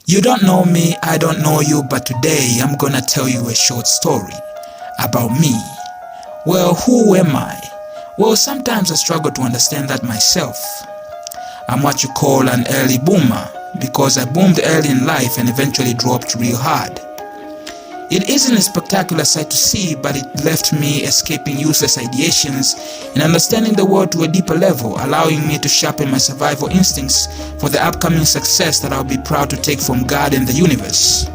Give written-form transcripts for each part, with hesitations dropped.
You don't know me, I don't know you, but today I'm gonna tell you a short story about me. Well, who am I? Well, sometimes I struggle to understand that myself. I'm what you call an early boomer because I boomed early in life and eventually dropped real hard. It isn't a spectacular sight to see, but it left me escaping useless ideations and understanding the world to a deeper level, allowing me to sharpen my survival instincts for the upcoming success that I'll be proud to take from God and the universe.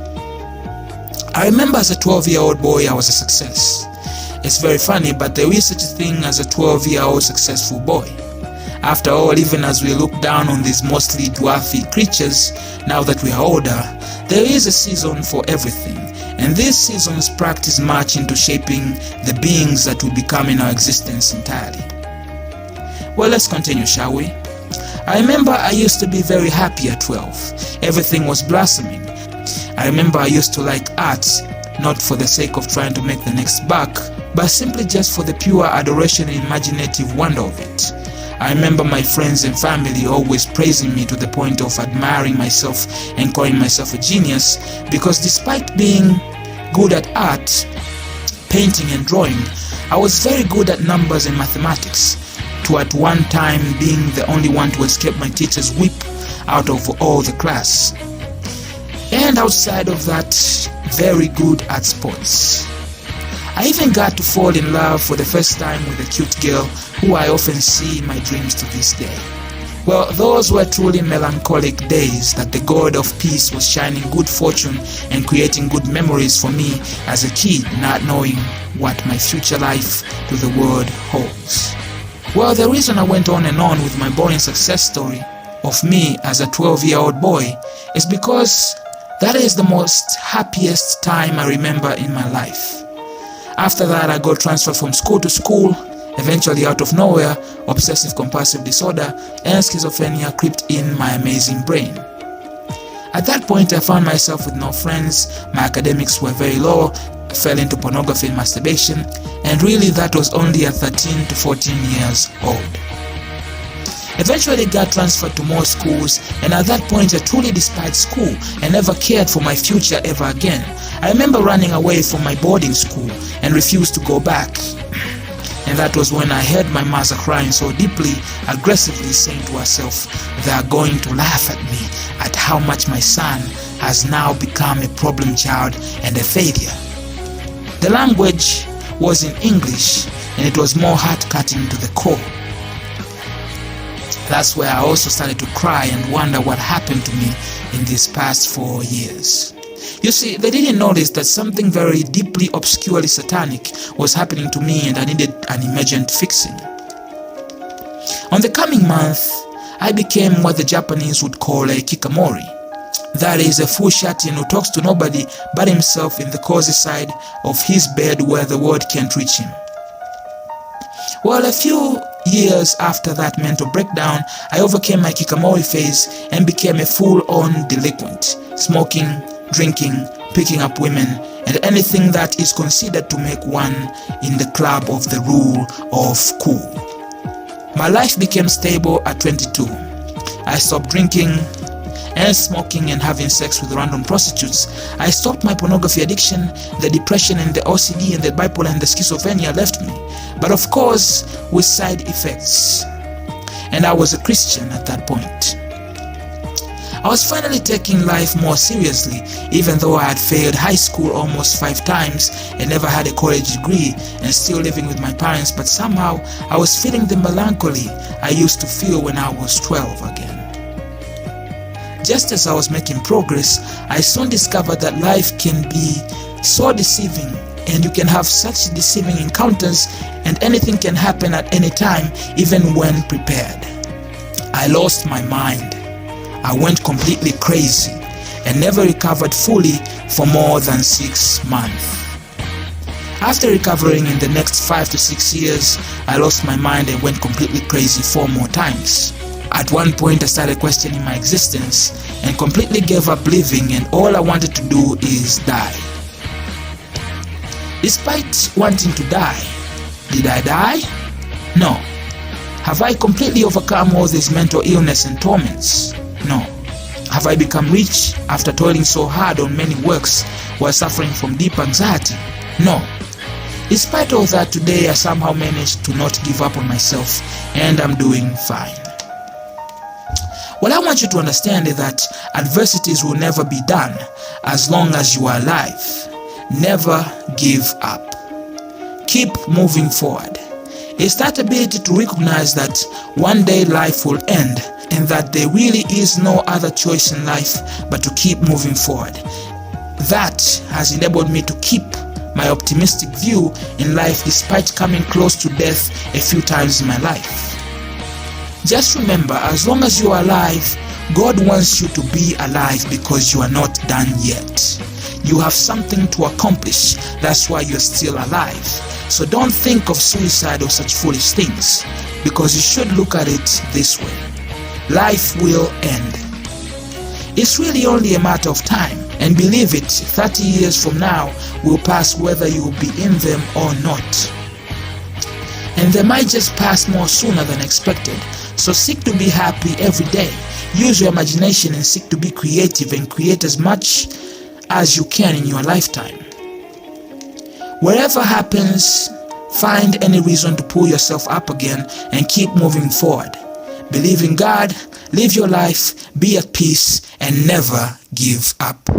I remember as a 12-year-old boy I was a success. It's very funny, but there is such a thing as a 12-year-old successful boy. After all, even as we look down on these mostly dwarfy creatures, now that we are older, there is a season for everything. And these seasons practice much into shaping the beings that will become in our existence entirely. Well, let's continue, shall we? I remember I used to be very happy at 12. Everything was blossoming. I remember I used to like art, not for the sake of trying to make the next buck, but simply just for the pure adoration and imaginative wonder of it. I remember my friends and family always praising me to the point of admiring myself and calling myself a genius, because despite being good at art, painting and drawing, I was very good at numbers and mathematics, to at one time being the only one to escape my teacher's whip out of all the class. And outside of that, very good at sports. I even got to fall in love for the first time with a cute girl who I often see in my dreams to this day. Well, those were truly melancholic days that the God of peace was shining good fortune and creating good memories for me as a kid, not knowing what my future life to the world holds. Well, the reason I went on and on with my boring success story of me as a 12-year-old boy is because that is the most happiest time I remember in my life. After that, I got transferred from school to school. Eventually, out of nowhere, obsessive-compulsive disorder and schizophrenia crept in my amazing brain. At that point, I found myself with no friends, my academics were very low, I fell into pornography and masturbation, and really that was only at 13 to 14 years old. Eventually got transferred to more schools, and at that point I truly despised school and never cared for my future ever again. I remember running away from my boarding school and refused to go back. And that was when I heard my mother crying so deeply, aggressively saying to herself, "They are going to laugh at me at how much my son has now become a problem child and a failure." The language was in English, and it was more heart-cutting to the core. That's where I also started to cry and wonder what happened to me in these past 4 years. You see, they didn't notice that something very deeply obscurely satanic was happening to me and I needed an immediate fixing. On the coming month, I became what the Japanese would call a kikamori. That is a full shut-in who talks to nobody but himself in the cozy side of his bed where the world can't reach him. Well, a few years after that mental breakdown, I overcame my kikamori phase and became a full-on delinquent, smoking, drinking, picking up women, and anything that is considered to make one in the club of the rule of cool. My life became stable at 22. I stopped drinking and smoking and having sex with random prostitutes. I stopped my pornography addiction. The depression and the OCD and the bipolar and the schizophrenia left me, but of course with side effects. And I was a Christian at that point. I was finally taking life more seriously, even though I had failed high school almost 5 times and never had a college degree and still living with my parents, but somehow I was feeling the melancholy I used to feel when I was 12 again. Just as I was making progress, I soon discovered that life can be so deceiving and you can have such deceiving encounters and anything can happen at any time, even when prepared. I lost my mind. I went completely crazy and never recovered fully for more than 6 months. After recovering in the next 5 to 6 years, I lost my mind and went completely crazy 4 more times. At one point I started questioning my existence and completely gave up living, and all I wanted to do is die. Despite wanting to die, did I die? No. Have I completely overcome all this mental illness and torments? No. Have I become rich after toiling so hard on many works while suffering from deep anxiety? No. In spite of that, today I somehow managed to not give up on myself, and I'm doing fine. What I want you to understand is that adversities will never be done as long as you are alive. Never give up. Keep moving forward. It's that ability to recognize that one day life will end and that there really is no other choice in life but to keep moving forward. That has enabled me to keep my optimistic view in life despite coming close to death a few times in my life. Just remember, as long as you are alive, God wants you to be alive because you are not done yet. You have something to accomplish. That's why you're still alive. So don't think of suicide or such foolish things, because you should look at it this way. Life will end. It's really only a matter of time, and believe it, 30 years from now will pass whether you will be in them or not. And they might just pass more sooner than expected. So seek to be happy every day. Use your imagination and seek to be creative and create as much as you can in your lifetime. Whatever happens, find any reason to pull yourself up again and keep moving forward. Believe in God, live your life, be at peace, and never give up.